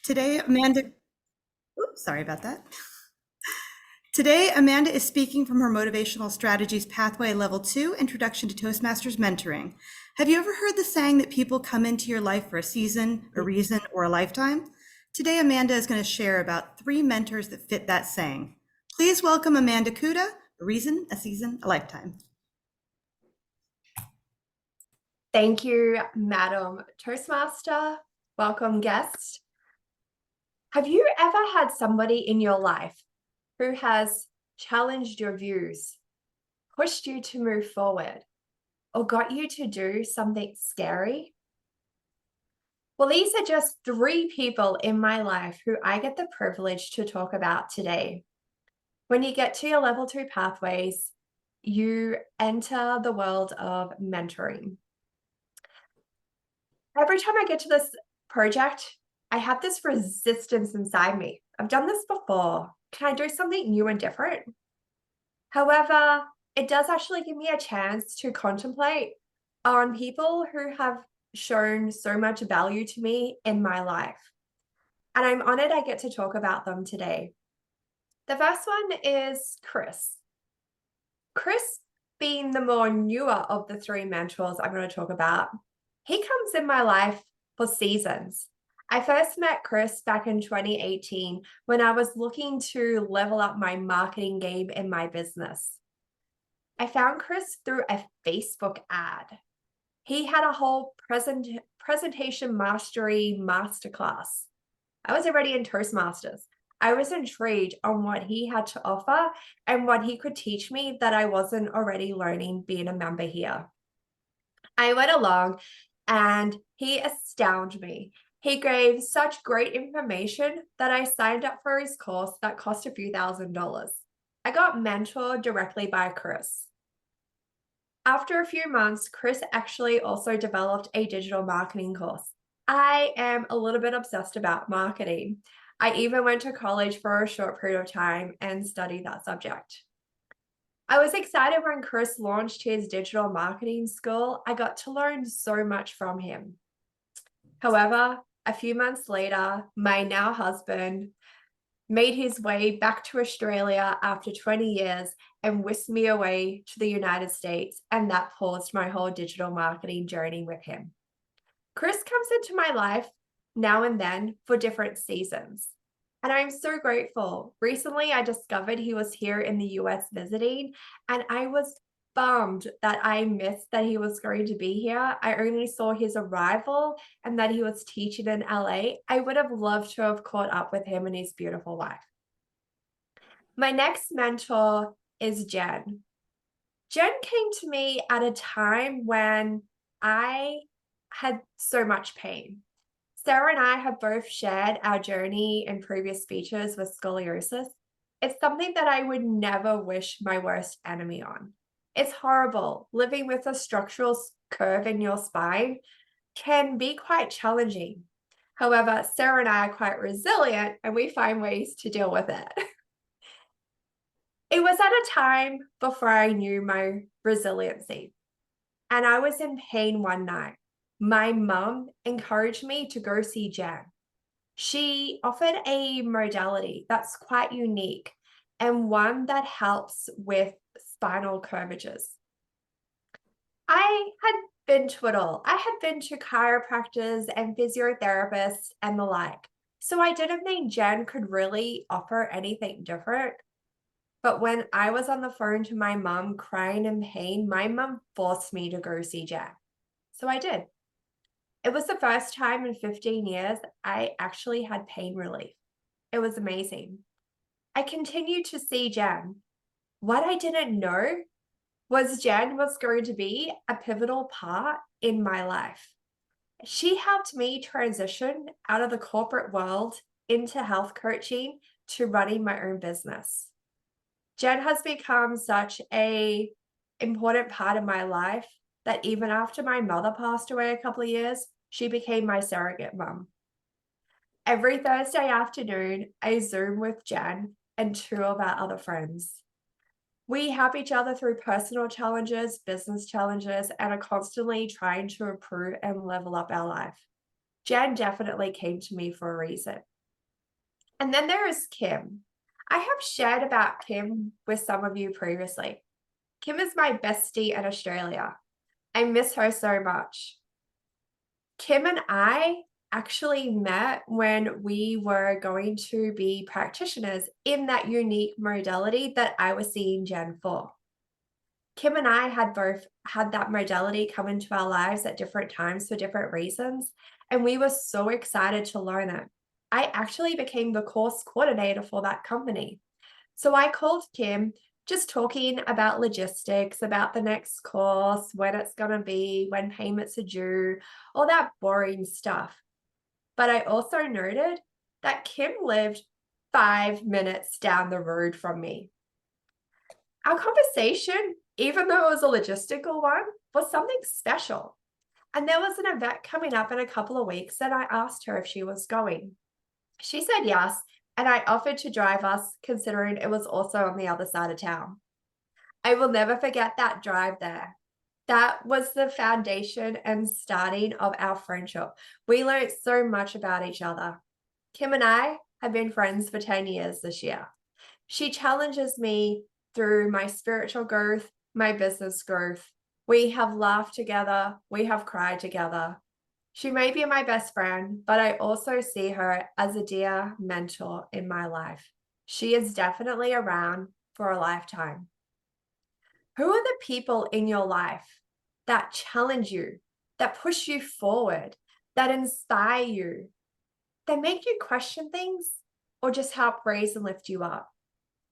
Today, Amanda, oops, sorry about that. Today, Amanda is speaking from her Motivational Strategies Pathway Level 2 Introduction to Toastmasters Mentoring. Have you ever heard the saying that people come into your life for a season, a reason, or a lifetime? Today, Amanda is going to share about 3 mentors that fit that saying. Please welcome Amanda Cuda, a reason, a season, a lifetime. Thank you, Madam Toastmaster. Welcome, guest. Have you ever had somebody in your life who has challenged your views, pushed you to move forward, or got you to do something scary? Well, these are just 3 people in my life who I get the privilege to talk about today. When you get to your level 2 pathways, you enter the world of mentoring. Every time I get to this project, I have this resistance inside me. I've done this before. Can I do something new and different? However, it does actually give me a chance to contemplate on people who have shown so much value to me in my life. And I'm honored I get to talk about them today. The first one is Chris. Chris, being the more newer of the 3 mentors I'm going to talk about, he comes in my life for seasons. I first met Chris back in 2018 when I was looking to level up my marketing game in my business. I found Chris through a Facebook ad. He had a whole presentation mastery masterclass. I was already in Toastmasters. I was intrigued on what he had to offer and what he could teach me that I wasn't already learning being a member here. I went along and he astounded me. He gave such great information that I signed up for his course that cost a few $1,000s. I got mentored directly by Chris. After a few months, Chris actually also developed a digital marketing course. I am a little bit obsessed about marketing. I even went to college for a short period of time and studied that subject. I was excited when Chris launched his digital marketing school. I got to learn so much from him. However, a few months later, my now husband made his way back to Australia after 20 years and whisked me away to the United States, and that paused my whole digital marketing journey with him. Chris comes into my life now and then for different seasons, and I'm so grateful. Recently, I discovered he was here in the US visiting, and I was bummed that I missed that he was going to be here. I only saw his arrival and that he was teaching in LA. I would have loved to have caught up with him and his beautiful wife. My next mentor is Jen. Jen came to me at a time when I had so much pain. Sarah and I have both shared our journey in previous speeches with scoliosis. It's something that I would never wish my worst enemy on. It's horrible. Living with a structural curve in your spine can be quite challenging. However, Sarah and I are quite resilient and we find ways to deal with it. It was at a time before I knew my resiliency, and I was in pain one night. My mum encouraged me to go see Jen. She offered a modality that's quite unique and one that helps with spinal curvatures. I had been to it all. I had been to chiropractors and physiotherapists and the like. So I didn't think Jen could really offer anything different. But when I was on the phone to my mom crying in pain, my mom forced me to go see Jen. So I did. It was the first time in 15 years I actually had pain relief. It was amazing. I continued to see Jen. What I didn't know was Jen was going to be a pivotal part in my life. She helped me transition out of the corporate world into health coaching to running my own business. Jen has become such an important part of my life that even after my mother passed away a couple of years, she became my surrogate mom. Every Thursday afternoon, I Zoom with Jen and 2 of our other friends. We help each other through personal challenges, business challenges, and are constantly trying to improve and level up our life. Jen definitely came to me for a reason. And then there is Kim. I have shared about Kim with some of you previously. Kim is my bestie in Australia. I miss her so much. Kim and I actually met when we were going to be practitioners in that unique modality that I was seeing Jen for. Kim and I had both had that modality come into our lives at different times for different reasons, and we were so excited to learn it. I actually became the course coordinator for that company. So I called Kim just talking about logistics, about the next course, when it's going to be, when payments are due, all that boring stuff. But I also noted that Kim lived 5 minutes down the road from me. Our conversation, even though it was a logistical one, was something special. And there was an event coming up in a couple of weeks, and I asked her if she was going. She said yes, and I offered to drive us, considering it was also on the other side of town. I will never forget that drive there. That was the foundation and starting of our friendship. We learned so much about each other. Kim and I have been friends for 10 years this year. She challenges me through my spiritual growth, my business growth. We have laughed together. We have cried together. She may be my best friend, but I also see her as a dear mentor in my life. She is definitely around for a lifetime. Who are the people in your life that challenge you, that push you forward, that inspire you, that make you question things, or just help raise and lift you up?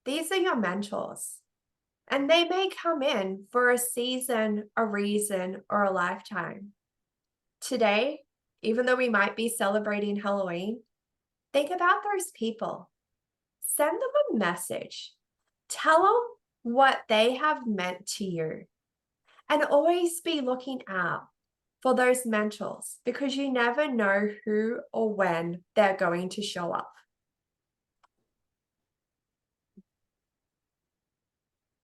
These are your mentors. And they may come in for a season, a reason, or a lifetime. Today, even though we might be celebrating Halloween, think about those people. Send them a message. Tell them what they have meant to you. And always be looking out for those mentors, because you never know who or when they're going to show up.